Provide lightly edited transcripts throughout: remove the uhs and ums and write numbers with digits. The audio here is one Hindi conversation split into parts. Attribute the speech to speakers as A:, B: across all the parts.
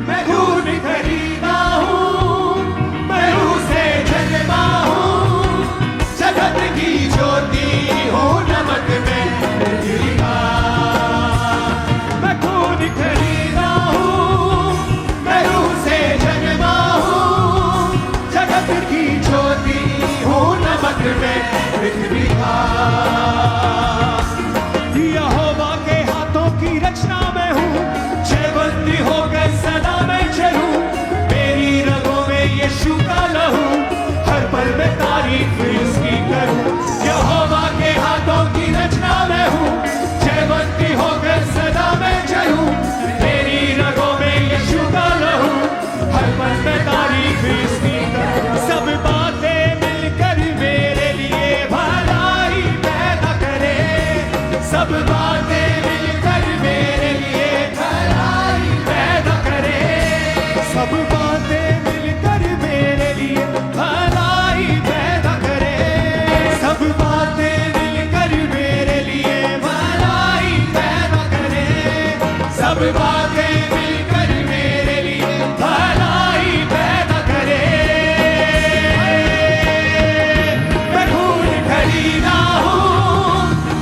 A: मैं खून खरीदा हूँ, मैं उसे जन्मा हूँ, जगत की ज्योति हूँ, नमक में पृथ्वी का। मैं खून खरीदा हूँ, मैं उसे जन्मा हूँ, जगत की ज्योति हूँ, नमक में पृथ्वी का। यहोवा के हाथों की रचना में हूँ, जयवंती होकर सदा मैं चलूं। मेरी रगों में यीशु का लहू, हर पल में तारीफ उसकी करूं। यहोवा के हाथों की रचना में हूँ, जयवंती होकर सदा मैं चलूं। मेरी रगों में यीशु का लहू, हर पल में तारीफ उसकी करूं। सब बातें मिलकर मेरे लिए भलाई पैदा करे, सब बातें मिलकर मेरे लिए भलाई पैदा करे, सब बातें मिलकर मेरे लिए भलाई पैदा करे, सब बातें मिलकर मेरे लिए भलाई पैदा करे, सब बातें मिलकर मेरे लिए भलाई पैदा करे। मैं खून खरीदा हूँ,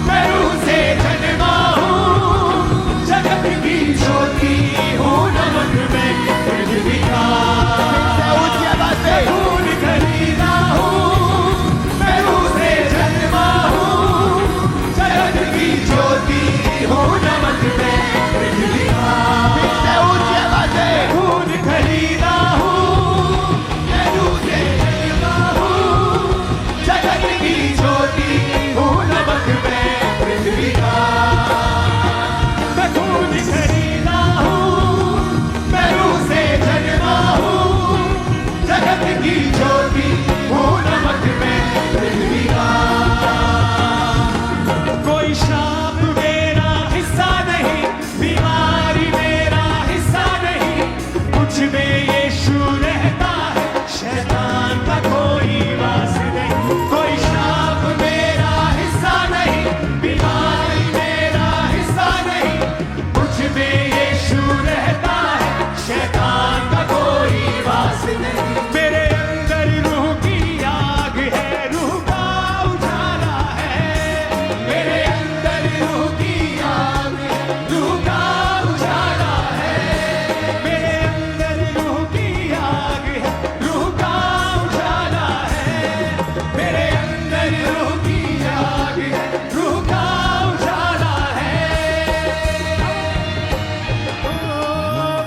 A: मैं उसे जन्मा हूँ, जगत की ज्योति हूँ, नमक में पृथ्वी का। मैं खून खरीदा हूँ, मैं उसे जन्मा हूँ, जगत की ज्योति हूँ, नमक में पृथ्वी का। मैं खून खरीदा हूँ, मैं उसे जन्मा हूँ, जगत की ज्योति हूँ, नमक में पृथ्वी का। मैं खून खरीदा हूँ, मैं उसे जन्मा हूँ, जगत की ज्योति हूँ, नमक में पृथ्वी का। कोई श्राप मेरा हिस्सा नहीं, बीमारी मेरा हिस्सा नहीं, कुछ में यीशु रहता है, शैतान का कोई वास नहीं। कोई श्राप मेरा हिस्सा नहीं, बीमारी मेरा हिस्सा नहीं, कुछ में यीशु रहता है, शैतान का कोई वास नहीं। मेरे अंदर रूह की आग है, रूह का उजाला है, मेरे अंदर रूह की आग है, रूह का उजाला है, मेरे अंदर रूह की आग है, रूह का उजाला है, मेरे अंदर रूह की आग है, रूह का उजाला है।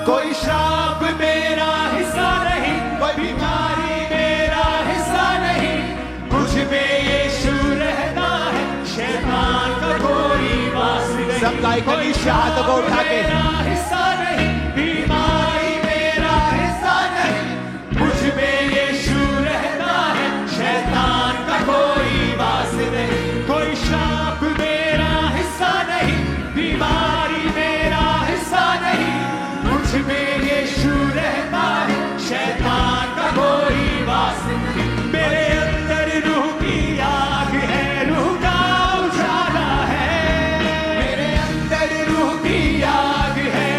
A: कोई श्राप मेरा हिस्सा नहीं, कोई बीमारी मेरा हिस्सा नहीं, मुझ में यीशु रहता है, शैतान का कोई वास नहीं।
B: सब गायकों की हाथों को उठा के
A: मेरा हिस्सा नहीं, बीमारी मेरा हिस्सा नहीं, मुझ में यीशु रहता है, शैतान का कोई वास नहीं। कोई श्राप मेरा हिस्सा नहीं, बीमारी मेरा हिस्सा नहीं, मुझ में यीशु रहता है, शैतान का कोई वास नहीं। मेरे अंदर रूह की आग है, रूह का उजाला है, मेरे अंदर रूह की आग है,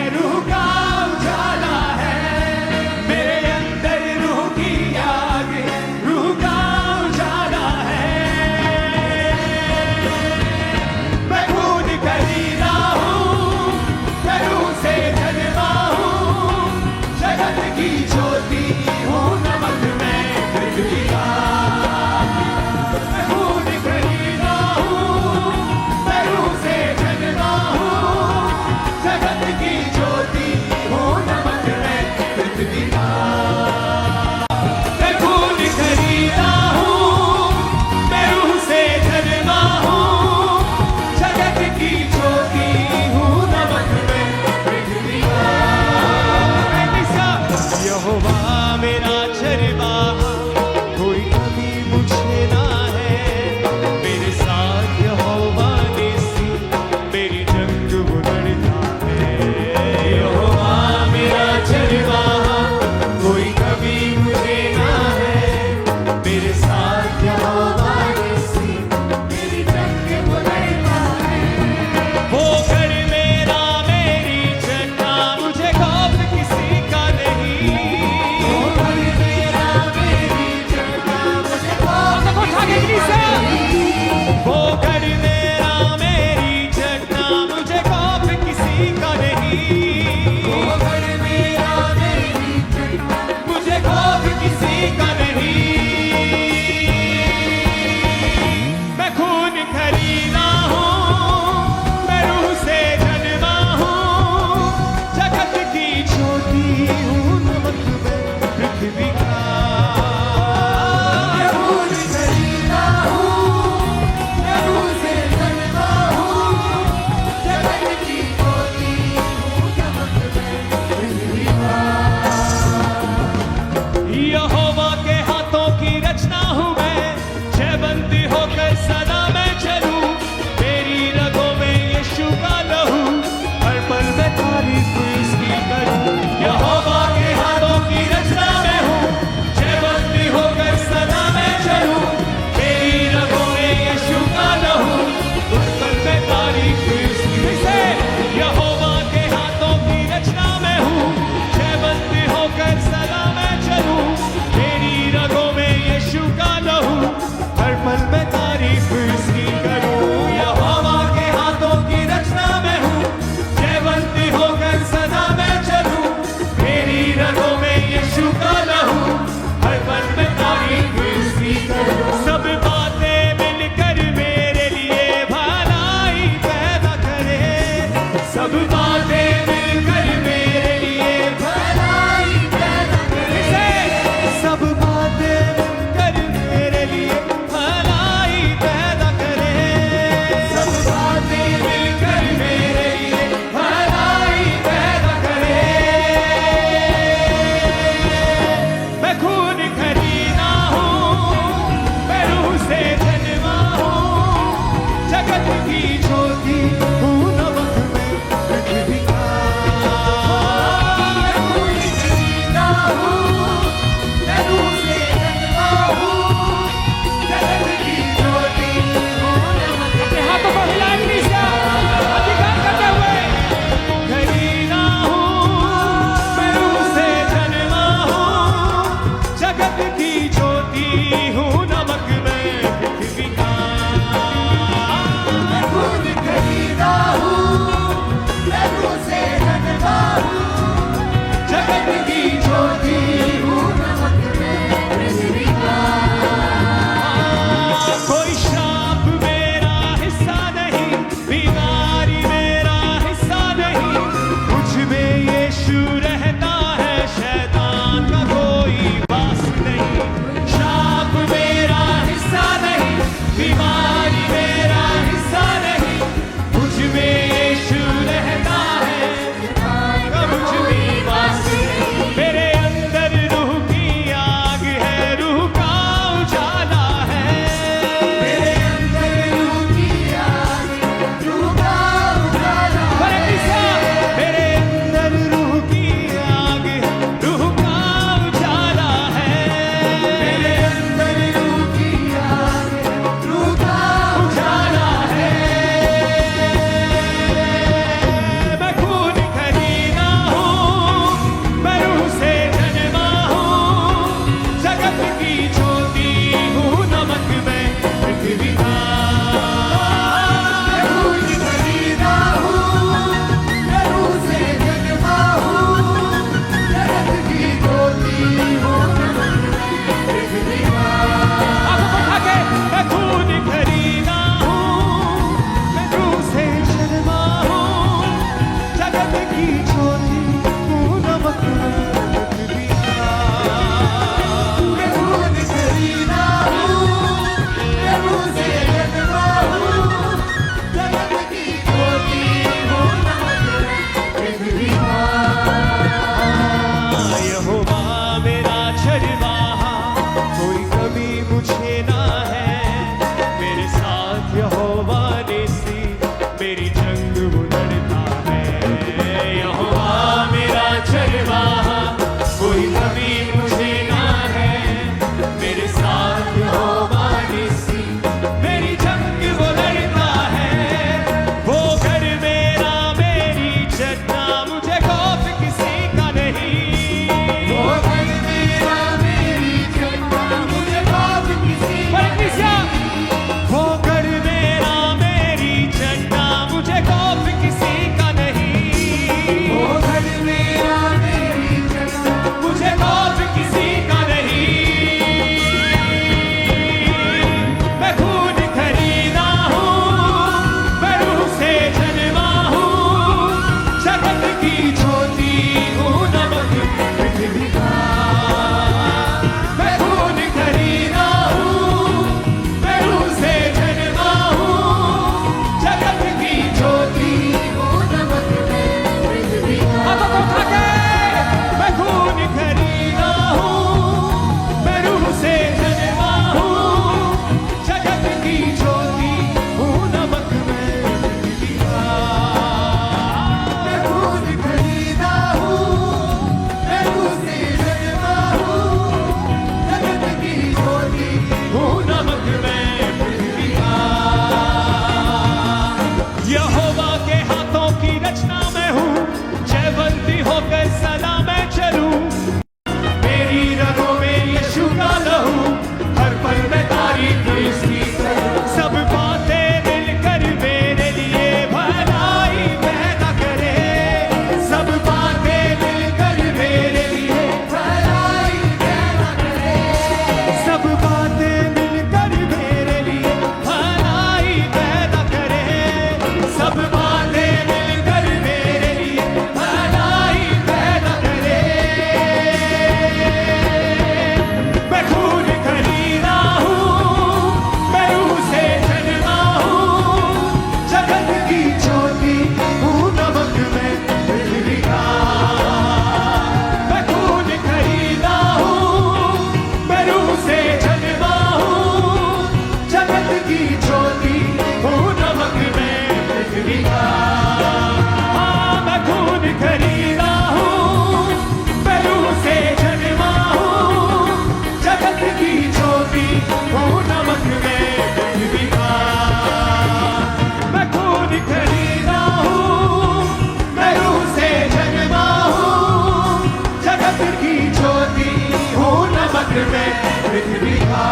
A: नमक में पृथ्वी का।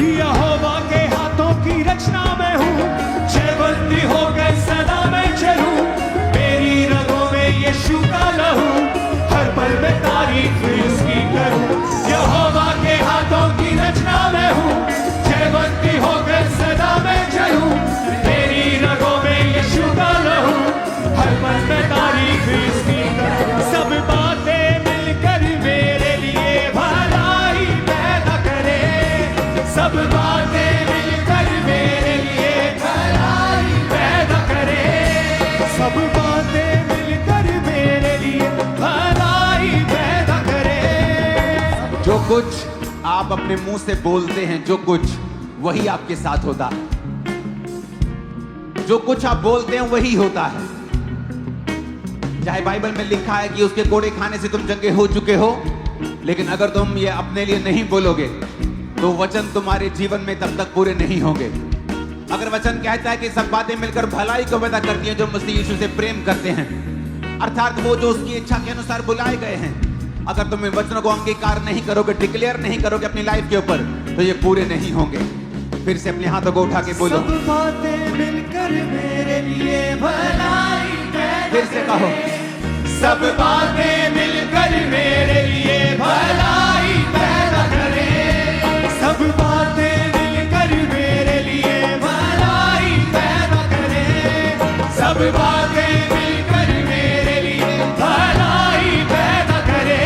A: यहोवा के हाथों की रचना में हूँ, जयवंती हो गई सदा मैं चलूं। मेरी रगों में यीशु का लहू, हर पल में तारीफ उसकी करूं। यहोवा के हाथों की रचना में हूँ, जयवंती हो गई सदा मैं चलूं। मेरी रगों में यीशु का लहू, हर पल में तारीफ उसकी करूं। सब बातें मिलकर मेरे लिए भलाई पैदा करे, सब बातें मिलकर मेरे लिए भलाई पैदा करे, सब बातें मिलकर मेरे लिए भलाई पैदा करे।
B: जो कुछ आप अपने मुंह से बोलते हैं, जो कुछ वही आपके साथ होता है। जो कुछ आप बोलते हैं वही होता है। चाहे बाइबल में लिखा है कि उसके कोड़े खाने से तुम चंगे हो चुके हो, लेकिन अगर तुम ये अपने लिए नहीं बोलोगे तो वचन तुम्हारे जीवन में तब तक पूरे नहीं होंगे। अगर वचन कहता है कि सब बातें मिलकर भलाई को पैदा करती हैं जो मसीह यीशु से प्रेम करते हैं, अर्थात वो जो उसकी इच्छा के अनुसार बुलाए गए हैं, अगर तुम इन वचनों को अंगीकार नहीं करोगे, डिक्लेयर नहीं करोगे अपनी लाइफ के ऊपर, तो ये पूरे नहीं होंगे। फिर से अपने हाथों को उठा के बोलो,
A: सब बातें मिलकर मेरे लिए भलाई पैदा
B: फिर से कहो,
A: सब बातें मिलकर मेरे लिए भलाई पैदा करे, सब बातें मिलकर मेरे लिए भलाई पैदा करे, सब बातें मिलकर मेरे लिए भलाई पैदा करे।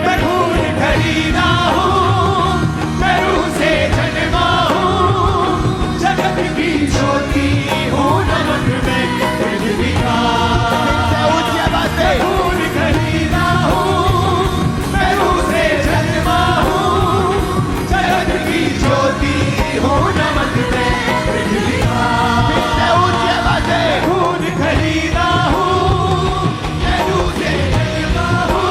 A: मैं खून खरीदा हूँ, मैं रूह से जन्मा हूँ, जगत की ज्योति हूँ, नमक में पृथ्वी का।
B: ऊंची आवाज से,
A: खून खरीदा हूँ, मैं रूह से जन्मा हूँ, जगत की ज्योति हूँ, नमक में पृथ्वी का।
B: ऊंची आवाज से,
A: खून खरीदा हूँ, मैं रूह से जन्मा हूँ,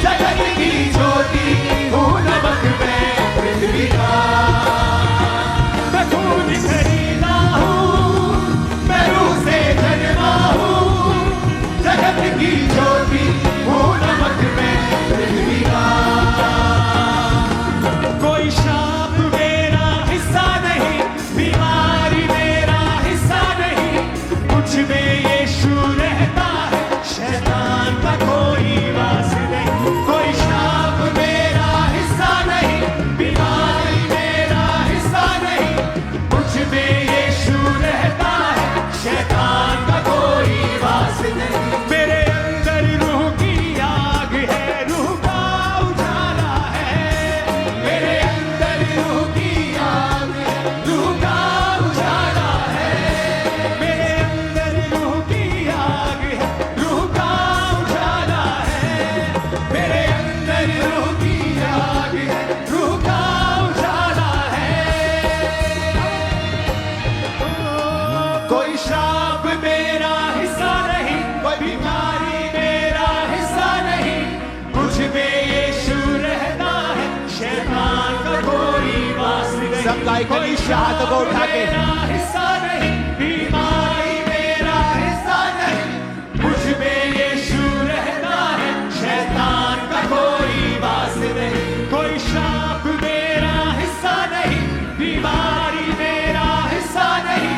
A: जगत की ज्योति हूँ, नमक में पृथ्वी का। मैं खून खरीदा हूँ, मैं रूह से जन्मा हूँ, जगत की ज्योति हूँ, नमक में पृथ्वी का। कोई श्राप मेरा हिस्सा नहीं, बीमारी मेरा हिस्सा नहीं, कुछ में यीशु रहता है, शैतान का कोई वास नहीं। कोई श्राप मेरा हिस्सा नहीं, बीमारी मेरा हिस्सा नहीं, कुछ में यीशु रहता है, शैतान का कोई वास नहीं। मेरे अंदर रूह की आग है, रूह का उजाला है, मेरे अंदर रूह की आग है, रूह का उजाला है, मेरे अंदर रूह की आग है, रूह का उजाला है, मेरे अंदर रूह की आग है, रूह का उजाला है। कोई श्राप मेरा हिस्सा नहीं, कोई बीमारी मेरा हिस्सा नहीं, कुछ में यीशु रहता है, शैतान का कोई वास नहीं।
B: सब गायक
A: कोई
B: नीचे हाथों को उठा के,
A: मेरा हिस्सा नहीं, बीमारी मेरा हिस्सा नहीं, कुछ में यीशु रहता है, शैतान का कोई वास नहीं। कोई श्राप मेरा हिस्सा नहीं, बीमारी मेरा हिस्सा नहीं,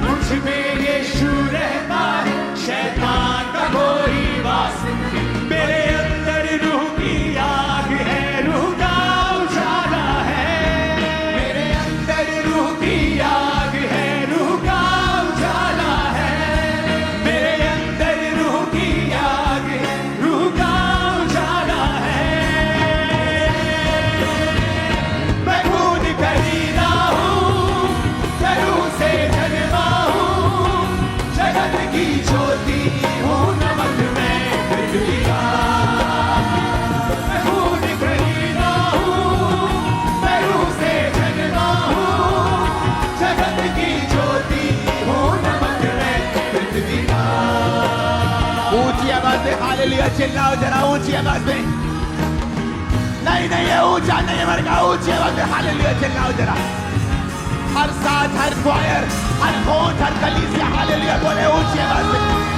A: कुछ में यीशु रहता है, शैतान का कोई वास नहीं। मेरे अंदर रूह की आग है, रूह का उजाला है, मेरे अंदर रूह की आग है, रूह का उजाला है, मेरे अंदर रूह की आग है, रूह का उजाला है। मैं खून खरीदा हूँ, मैं रूह से जन्मा हूँ, जगत की ज्योति हूँ, नमक में पृथ्वी का। मैं खून खरीदा हूँ, मैं रूह से जन्मा हूँ, जगत की ज्योति हूँ, नमक में पृथ्वी का।
B: ऊंची आवाज में हालेलुया चिल्लाओ जरा, ऊंची आवाज में। नहीं नहीं, ये ऊंचा नहीं है मरगा, ऊंची आवाज में हालेलुया चिल्लाओ जरा। हर साथ, हर क्वायर, हर कोट, हर कलीसिया हालेलुया बोले ऊंची आवाज में।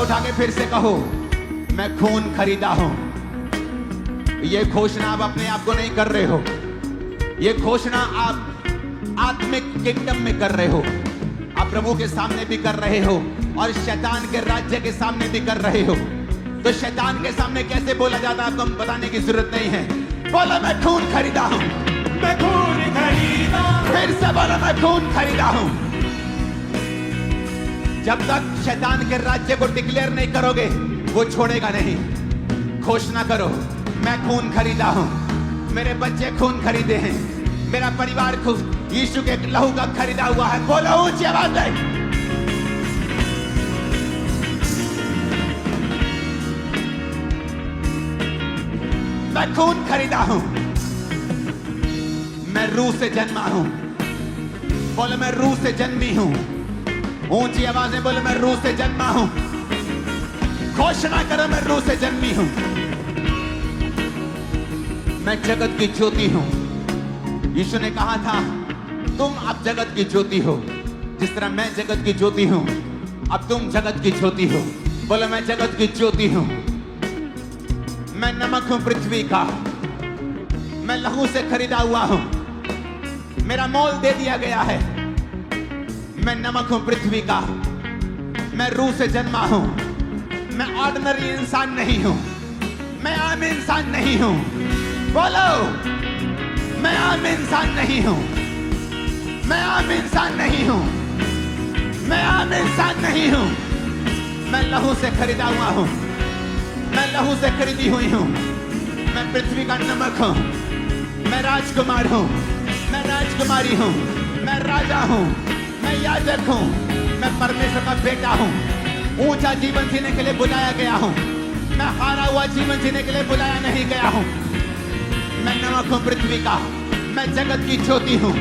B: उठा के फिर से कहो, मैं खून खरीदा हूं। ये घोषणा आप अपने आप को नहीं कर रहे हो, ये घोषणा आप आत्मिक किंगडम में कर रहे हो, आप प्रभु के सामने भी कर रहे हो और शैतान के राज्य के सामने भी कर रहे हो। तो शैतान के सामने कैसे बोला जाता है आपको बताने की जरूरत नहीं है। बोलो मैं खून खरीदा हूं,
A: मैं खून खरीदा।
B: फिर से बोलो मैं खून खरीदा हूं। जब तक शैतान के राज्य को डिक्लेयर नहीं करोगे वो छोड़ेगा नहीं। घोषणा करो, मैं खून खरीदा हूं, मेरे बच्चे खून खरीदे हैं, मेरा परिवार यीशु के लहू का खरीदा हुआ है। बोलो ऊंची आवाज में, मैं खून खरीदा हूं, मैं रूह से जन्मा हूं। बोलो मैं रूह से जन्मी हूं। ऊंची आवाज में बोलो मैं रूह से जन्मा हूं। घोषणा करो मैं रूह से जन्मी हूं। मैं जगत की ज्योति हूं। यीशु ने कहा था तुम अब जगत की ज्योति हो, जिस तरह मैं जगत की ज्योति हूं अब तुम जगत की ज्योति हो। बोलो मैं जगत की ज्योति हूं, मैं नमक हूं पृथ्वी का, मैं लहू से खरीदा हुआ हूं, मेरा मोल दे दिया गया है। मैं नमक हूं पृथ्वी का, मैं रूह से जन्मा हूं, मैं ऑर्डिनरी इंसान नहीं हूं, मैं आम इंसान नहीं हूं। बोलो मैं आम इंसान नहीं हूं, मैं आम इंसान नहीं हूं, मैं आम इंसान नहीं हूं। मैं लहू से खरीदा हुआ हूं, मैं लहू से खरीदी हुई हूं। मैं पृथ्वी का नमक हूं, मैं राजकुमार हूं, मैं राजकुमारी हूं, मैं राजा हूं, मैं याजक हूं, मैं परमेश्वर का बेटा हूं। ऊंचा जीवन जीने के लिए बुलाया गया हूं, मैं हारा हुआ जीवन जीने के लिए बुलाया नहीं गया हूं। मैं नमक हूं पृथ्वी का, मैं जगत की ज्योति हूं,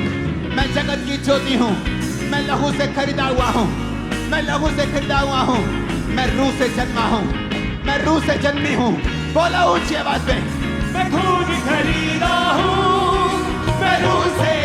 B: मैं जगत की ज्योति हूं। मैं लहू से खरीदा हुआ हूं, मैं लहू से खरीदा हुआ हूं। मैं रूह से जन्मा हूं, मैं रूह से जन्मी हूं। बोलो ऊंची आवाज में,
A: मैं खून खरीदा हूँ, मैं रूह से